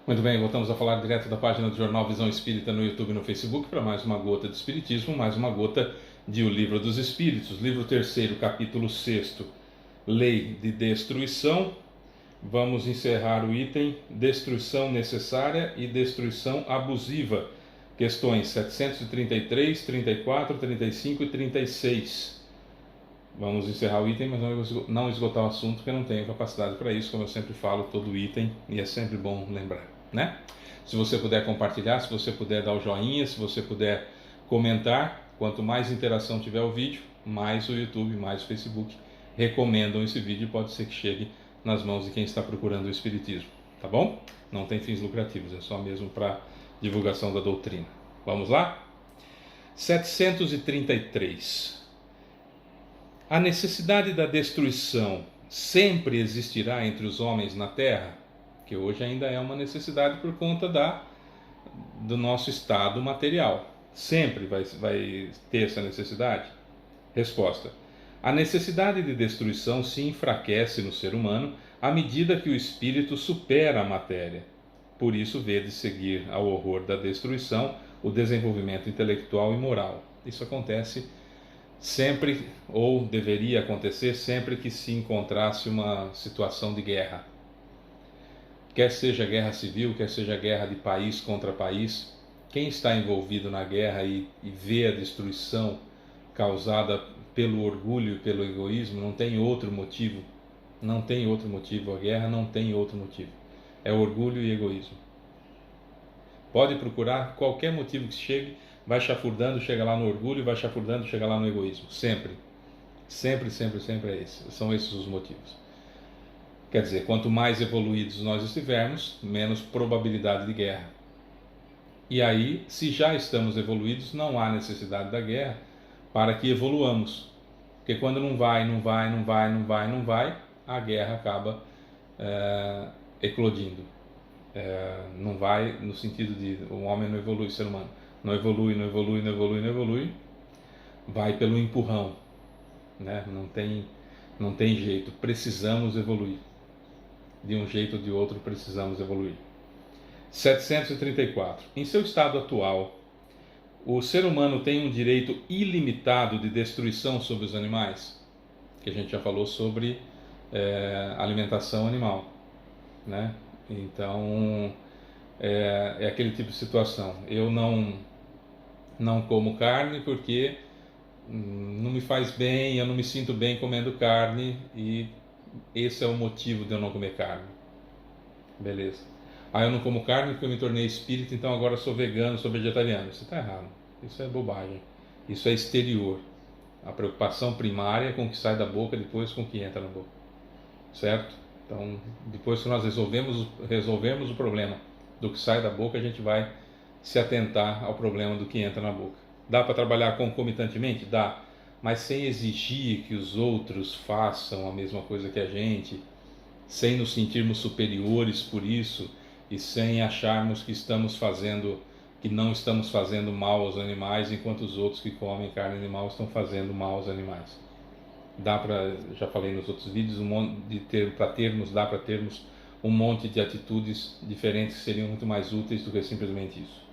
Muito bem, voltamos a falar direto da página do Jornal Visão Espírita no YouTube e no Facebook para mais uma gota de Espiritismo, mais uma gota de O Livro dos Espíritos, livro 3º, capítulo 6º, Lei de Destruição. Vamos encerrar o item Destruição Necessária e Destruição Abusiva, questões 733, 34, 35 e 36. Vamos encerrar o item, mas não esgotar o assunto, porque eu não tenho capacidade para isso, como eu sempre falo, todo item, e é sempre bom lembrar, né? Se você puder compartilhar, se você puder dar o joinha, se você puder comentar, quanto mais interação tiver o vídeo, mais o YouTube, mais o Facebook recomendam esse vídeo e pode ser que chegue nas mãos de quem está procurando o Espiritismo, tá bom? Não tem fins lucrativos, é só mesmo para divulgação da doutrina. Vamos lá? 733. A necessidade da destruição sempre existirá entre os homens na Terra? Que hoje ainda é uma necessidade por conta do nosso estado material. Sempre vai ter essa necessidade? Resposta: a necessidade de destruição se enfraquece no ser humano à medida que o espírito supera a matéria. Por isso, vede seguir ao horror da destruição o desenvolvimento intelectual e moral. Isso acontece sempre, ou deveria acontecer sempre que se encontrasse uma situação de guerra. Quer seja guerra civil, quer seja guerra de país contra país, quem está envolvido na guerra e vê a destruição causada pelo orgulho e pelo egoísmo, não tem outro motivo. Não tem outro motivo. A guerra não tem outro motivo. É orgulho e egoísmo. Pode procurar qualquer motivo que chegue, vai chafurdando, chega lá no orgulho, vai chafurdando, chega lá no egoísmo. Sempre. Sempre, sempre, sempre é esse. São esses os motivos. Quer dizer, quanto mais evoluídos nós estivermos, menos probabilidade de guerra. E aí, se já estamos evoluídos, não há necessidade da guerra para que evoluamos. Porque quando não vai, a guerra acaba eclodindo. Não vai no sentido de o homem não evolui, o ser humano não evolui, vai pelo empurrão, né? Não tem jeito, precisamos evoluir. De um jeito ou de outro precisamos evoluir. 734. Em seu estado atual, o ser humano tem um direito ilimitado de destruição sobre os animais? Que a gente já falou sobre alimentação animal, né? Então, é aquele tipo de situação. Eu não como carne porque não me faz bem, eu não me sinto bem comendo carne e esse é o motivo de eu não comer carne. Beleza. Eu não como carne porque eu me tornei espírita, então agora sou vegano, sou vegetariano. Isso está errado. Isso é bobagem. Isso é exterior. A preocupação primária é com o que sai da boca, depois com o que entra na boca. Certo? Então, depois que nós resolvermos o problema do que sai da boca, a gente vai se atentar ao problema do que entra na boca. Dá para trabalhar concomitantemente? Dá. Mas sem exigir que os outros façam a mesma coisa que a gente, sem nos sentirmos superiores por isso e sem acharmos que não estamos fazendo mal aos animais, enquanto os outros que comem carne animal estão fazendo mal aos animais. Dá para, já falei nos outros vídeos, dá para termos um monte de atitudes diferentes que seriam muito mais úteis do que simplesmente isso.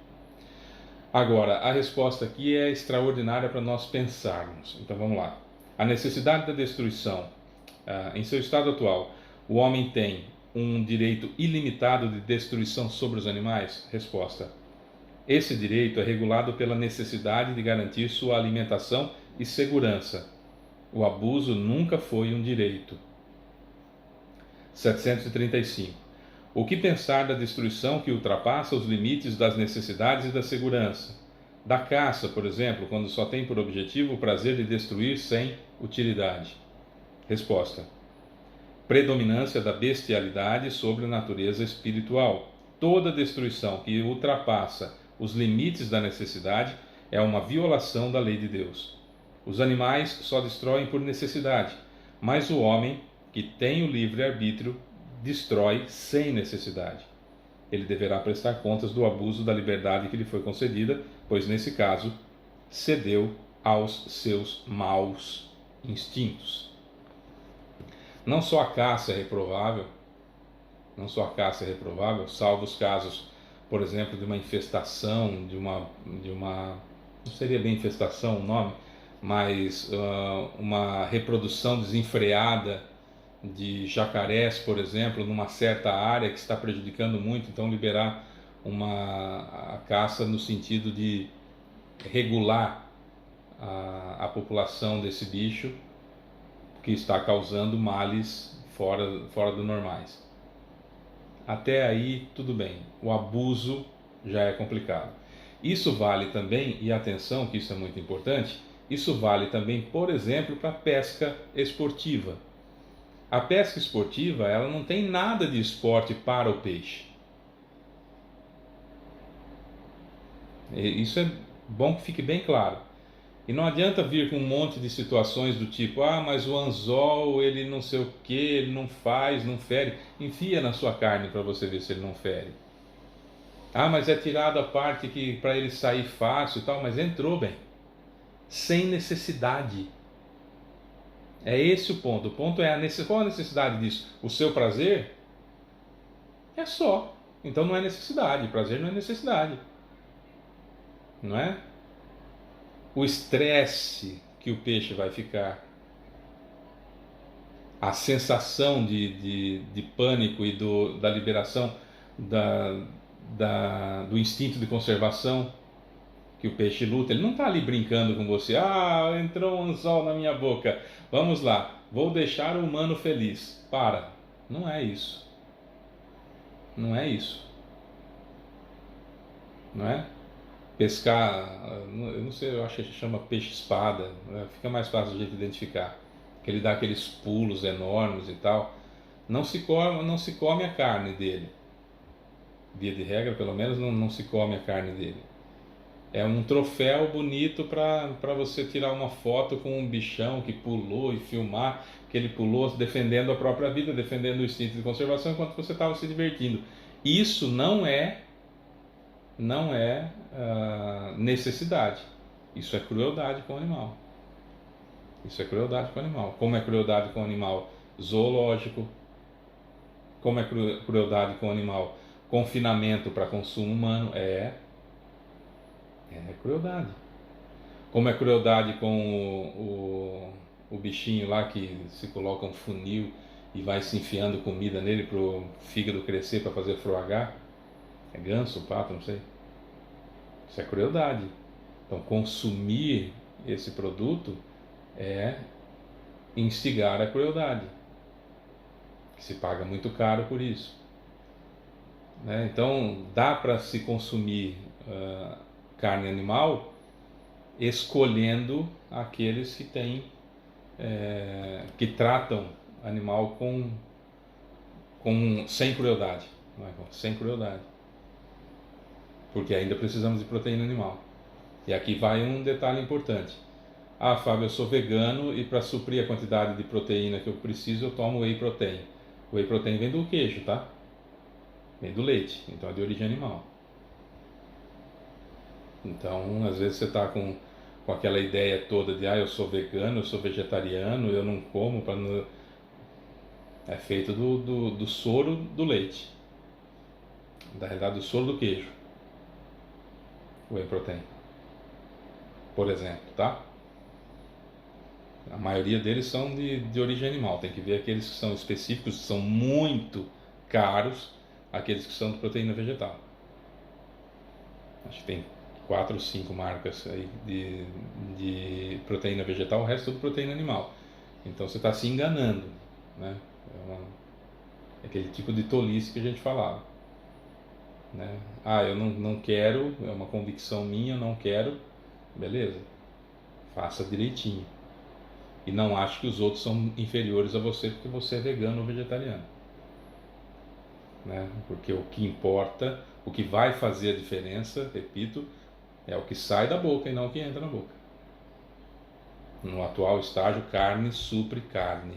Agora, a resposta aqui é extraordinária para nós pensarmos. Então vamos lá. A necessidade da destruição. Em seu estado atual, o homem tem um direito ilimitado de destruição sobre os animais? Resposta: esse direito é regulado pela necessidade de garantir sua alimentação e segurança. O abuso nunca foi um direito. 735. O que pensar da destruição que ultrapassa os limites das necessidades e da segurança? Da caça, por exemplo, quando só tem por objetivo o prazer de destruir sem utilidade? Resposta: predominância da bestialidade sobre a natureza espiritual. Toda destruição que ultrapassa os limites da necessidade é uma violação da lei de Deus. Os animais só destroem por necessidade, mas o homem, que tem o livre-arbítrio, destrói sem necessidade. Ele deverá prestar contas do abuso da liberdade que lhe foi concedida, pois nesse caso cedeu aos seus maus instintos. Não só a caça é reprovável, Não só a caça é reprovável, salvo os casos, por exemplo, de uma infestação, não seria bem infestação o nome, mas uma reprodução desenfreada de jacarés, por exemplo, numa certa área que está prejudicando muito, então liberar a caça no sentido de regular população desse bicho que está causando males fora do normais. Até aí tudo bem, o abuso já é complicado. Isso vale também, e atenção que isso é muito importante, isso vale também, por exemplo, para a pesca esportiva. A pesca esportiva, ela não tem nada de esporte para o peixe. Isso é bom que fique bem claro. E não adianta vir com um monte de situações do tipo, mas o anzol, ele não sei o que, ele não faz, não fere. Enfia na sua carne para você ver se ele não fere. Mas é tirado a parte que para ele sair fácil e tal, mas entrou bem. Sem necessidade. É esse o ponto. O ponto é, qual a necessidade disso? O seu prazer? É só. Então não é necessidade. Prazer não é necessidade. Não é? O estresse que o peixe vai ficar, a sensação de pânico e da liberação do instinto de conservação que o peixe luta. Ele não está ali brincando com você. Entrou um anzol na minha boca, vamos lá, vou deixar o humano feliz. Não é isso. Não é isso. Não é? Pescar, eu não sei, eu acho que chama peixe-espada, né? Fica mais fácil de a gente identificar, que ele dá aqueles pulos enormes e tal. Não se come a carne dele, via de regra pelo menos não se come a carne dele. É um troféu bonito para você tirar uma foto com um bichão que pulou e filmar que ele pulou defendendo a própria vida, defendendo o instinto de conservação enquanto você estava se divertindo. Isso não é necessidade. Isso é crueldade com o animal. Isso é crueldade com o animal. Como é crueldade com o animal zoológico? Como é crueldade com o animal confinamento para consumo humano? É crueldade. Como é crueldade com o bichinho lá que se coloca um funil e vai se enfiando comida nele para o fígado crescer para fazer froagar? É ganso, pato, não sei. Isso é crueldade. Então, consumir esse produto é instigar a crueldade, que se paga muito caro por isso. Né? Então, dá para se consumir carne animal escolhendo aqueles que têm, que tratam animal sem crueldade. Não é? Sem crueldade. Porque ainda precisamos de proteína animal. E aqui vai um detalhe importante. Fábio, eu sou vegano e para suprir a quantidade de proteína que eu preciso, eu tomo whey protein. O whey protein vem do queijo, tá? Vem do leite, então é de origem animal. Então, às vezes você está com aquela ideia toda de eu sou vegano, eu sou vegetariano, eu não como para não... É feito do soro do leite. Na realidade, do soro do queijo. Whey protein, por exemplo, tá? A maioria deles são de origem animal. Tem que ver aqueles que são específicos, que são muito caros, aqueles que são de proteína vegetal. Acho que tem 4 ou 5 marcas aí de proteína vegetal, o resto é tudo proteína animal. Então você está se enganando, né? É aquele tipo de tolice que a gente falava. Né? Eu não quero, é uma convicção minha, eu não quero, beleza, faça direitinho e não ache que os outros são inferiores a você porque você é vegano ou vegetariano, né? Porque o que importa, o que vai fazer a diferença, repito, é o que sai da boca e não o que entra na boca. No atual estágio, carne supre carne,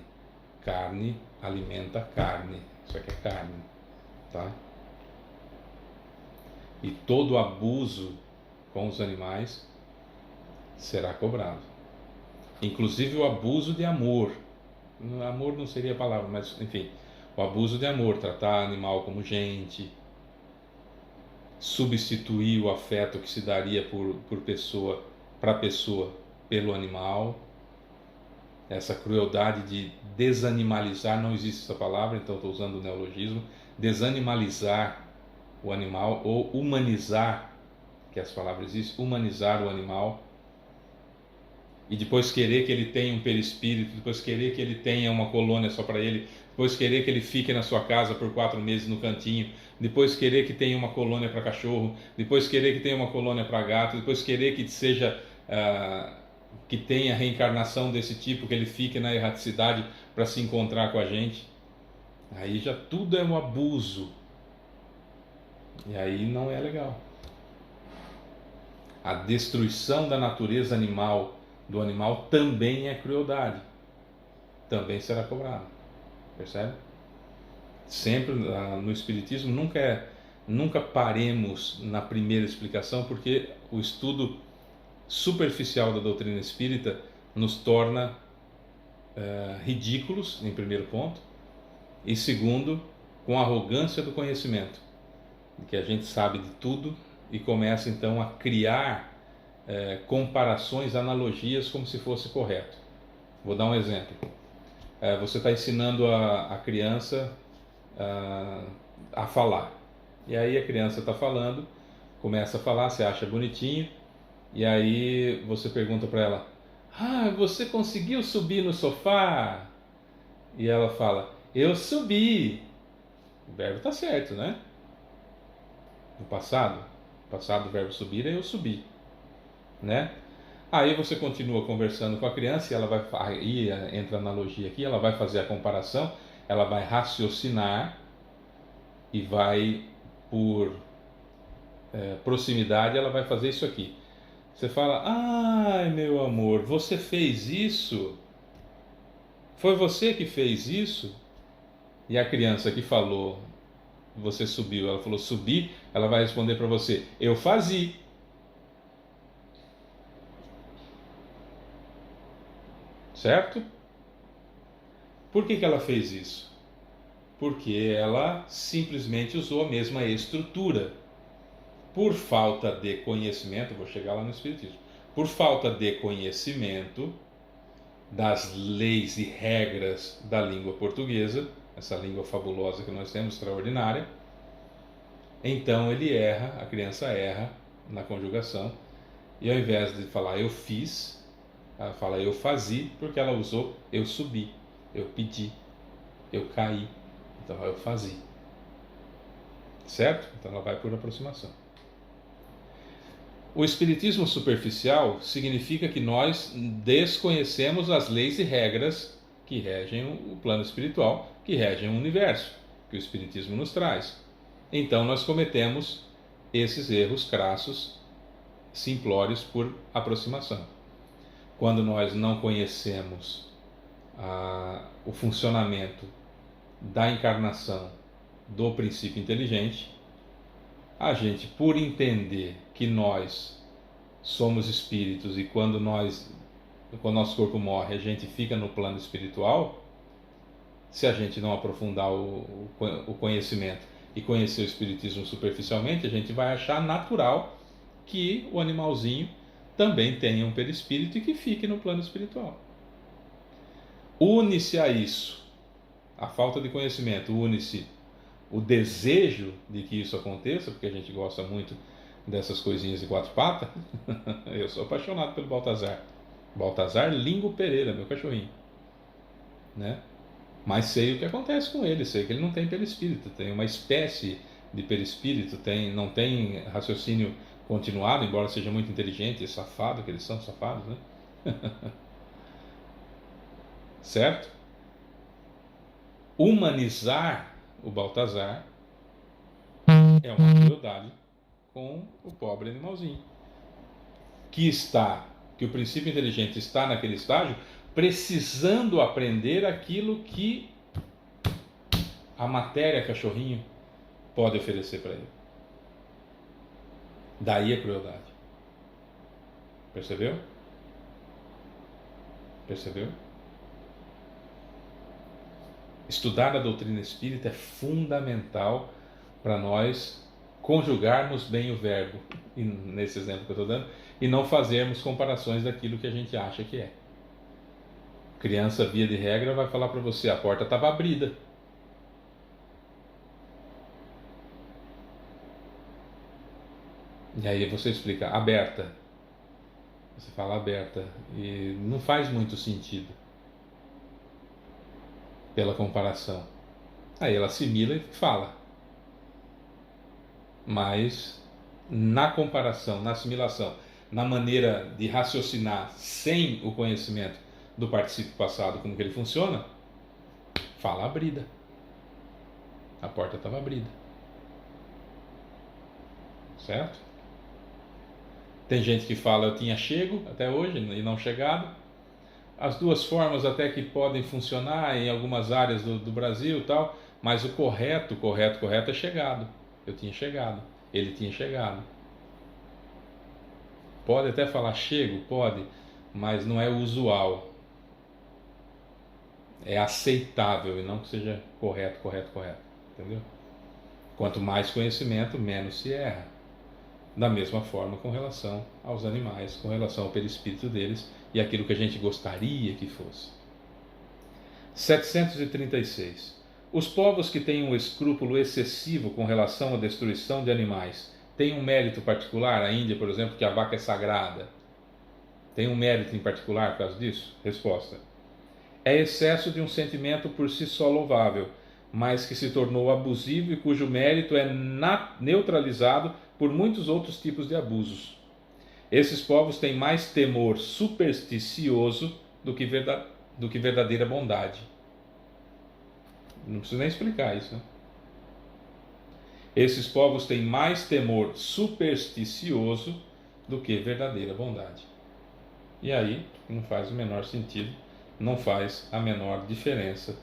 carne alimenta carne, isso aqui é carne, tá? E todo abuso com os animais será cobrado. Inclusive o abuso de amor. Amor não seria a palavra, mas enfim, O abuso de amor, tratar animal como gente, substituir o afeto que se daria por pessoa, para a pessoa, pelo animal. Essa crueldade de desanimalizar, não existe essa palavra, então estou usando o neologismo, desanimalizar o animal ou humanizar, que essa palavra existe, humanizar o animal, e depois querer que ele tenha um perispírito, depois querer que ele tenha uma colônia só para ele, depois querer que ele fique na sua casa por 4 meses no cantinho, depois querer que tenha uma colônia para cachorro, depois querer que tenha uma colônia para gato, depois querer que seja que tenha reencarnação desse tipo, que ele fique na erraticidade para se encontrar com a gente. Aí já tudo é um abuso, e aí não é legal. A destruição da natureza animal, do animal, também é crueldade, também será cobrado, percebe? Sempre no Espiritismo nunca paremos na primeira explicação, porque o estudo superficial da doutrina espírita nos torna ridículos, em primeiro ponto, e segundo, com a arrogância do conhecimento, que a gente sabe de tudo e começa então a criar comparações, analogias como se fosse correto. Vou dar um exemplo. Você está ensinando a criança a falar, e aí a criança está falando, começa a falar, você acha bonitinho, e aí você pergunta para ela: você conseguiu subir no sofá? E ela fala: eu subi. O verbo está certo, né? No passado do verbo subir é eu subi, né? Aí você continua conversando com a criança e ela vai, aí entra a analogia aqui, ela vai fazer a comparação, ela vai raciocinar e vai, por proximidade, ela vai fazer isso aqui. Você fala: ai meu amor, você fez isso? Foi você que fez isso? E a criança que falou, você subiu, ela falou subi, ela vai responder para você: eu fazia. Certo? Por que ela fez isso? Porque ela simplesmente usou a mesma estrutura. Por falta de conhecimento, vou chegar lá no Espiritismo, por falta de conhecimento das leis e regras da língua portuguesa, essa língua fabulosa que nós temos, extraordinária, então ele erra, a criança erra na conjugação, e ao invés de falar eu fiz, ela fala eu fazia, porque ela usou eu subi, eu pedi, eu caí, então eu fazia, certo? Então ela vai por aproximação. O espiritismo superficial significa que nós desconhecemos as leis e regras que regem o plano espiritual, que regem o universo, que o espiritismo nos traz. Então nós cometemos esses erros crassos, simplórios por aproximação. Quando nós não conhecemos o funcionamento da encarnação do princípio inteligente, a gente, por entender que nós somos espíritos e quando o nosso corpo morre, a gente fica no plano espiritual, se a gente não aprofundar o conhecimento e conhecer o espiritismo superficialmente, a gente vai achar natural que o animalzinho também tenha um perispírito e que fique no plano espiritual. Une-se a isso, a falta de conhecimento, une-se o desejo de que isso aconteça, porque a gente gosta muito dessas coisinhas de 4 patas. Eu sou apaixonado pelo Baltazar. Baltazar Lingo Pereira, meu cachorrinho, né? Mas sei o que acontece com ele, sei que ele não tem perispírito, tem uma espécie de perispírito, não tem raciocínio continuado, embora seja muito inteligente e safado, que eles são safados, né? Certo? Humanizar o Baltazar é uma crueldade com o pobre animalzinho que o princípio inteligente está naquele estágio precisando aprender aquilo que a matéria cachorrinho pode oferecer para ele. Daí a crueldade. Percebeu? Percebeu? Estudar a doutrina espírita é fundamental para nós conjugarmos bem o verbo, nesse exemplo que eu estou dando, e não fazermos comparações daquilo que a gente acha que é. Criança, via de regra, vai falar para você: a porta estava abrida. E aí você explica: aberta. Você fala aberta, e não faz muito sentido pela comparação. Aí ela assimila e fala. Mas na comparação, na assimilação, na maneira de raciocinar sem o conhecimento do particípio passado, como que ele funciona, fala abrida. A porta estava abrida. Certo? Tem gente que fala: eu tinha chego até hoje e não chegado. As duas formas até que podem funcionar em algumas áreas do Brasil e tal, mas o correto é chegado. Eu tinha chegado, ele tinha chegado. Pode até falar chego, pode, mas não é usual. É aceitável e não que seja correto. Entendeu? Quanto mais conhecimento, menos se erra. Da mesma forma com relação aos animais, com relação ao perispírito deles e aquilo que a gente gostaria que fosse. 736. Os povos que têm um escrúpulo excessivo com relação à destruição de animais têm um mérito particular? A Índia, por exemplo, que a vaca é sagrada, tem um mérito em particular por causa disso? Resposta: é excesso de um sentimento por si só louvável, mas que se tornou abusivo e cujo mérito é neutralizado por muitos outros tipos de abusos. Esses povos têm mais temor supersticioso do que verdadeira bondade. Não preciso nem explicar isso, né? Esses povos têm mais temor supersticioso do que verdadeira bondade. E aí não faz o menor sentido, não faz a menor diferença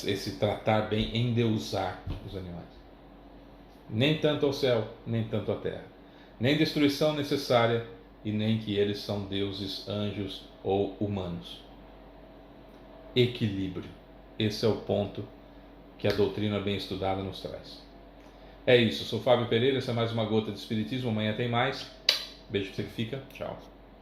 esse tratar bem, endeusar os animais. Nem tanto ao céu, nem tanto à terra. Nem destruição necessária e nem que eles são deuses, anjos ou humanos. Equilíbrio. Esse é o ponto que a doutrina bem estudada nos traz. É isso, sou Fábio Pereira, essa é mais uma gota de Espiritismo, amanhã tem mais. Beijo pra você que fica, tchau.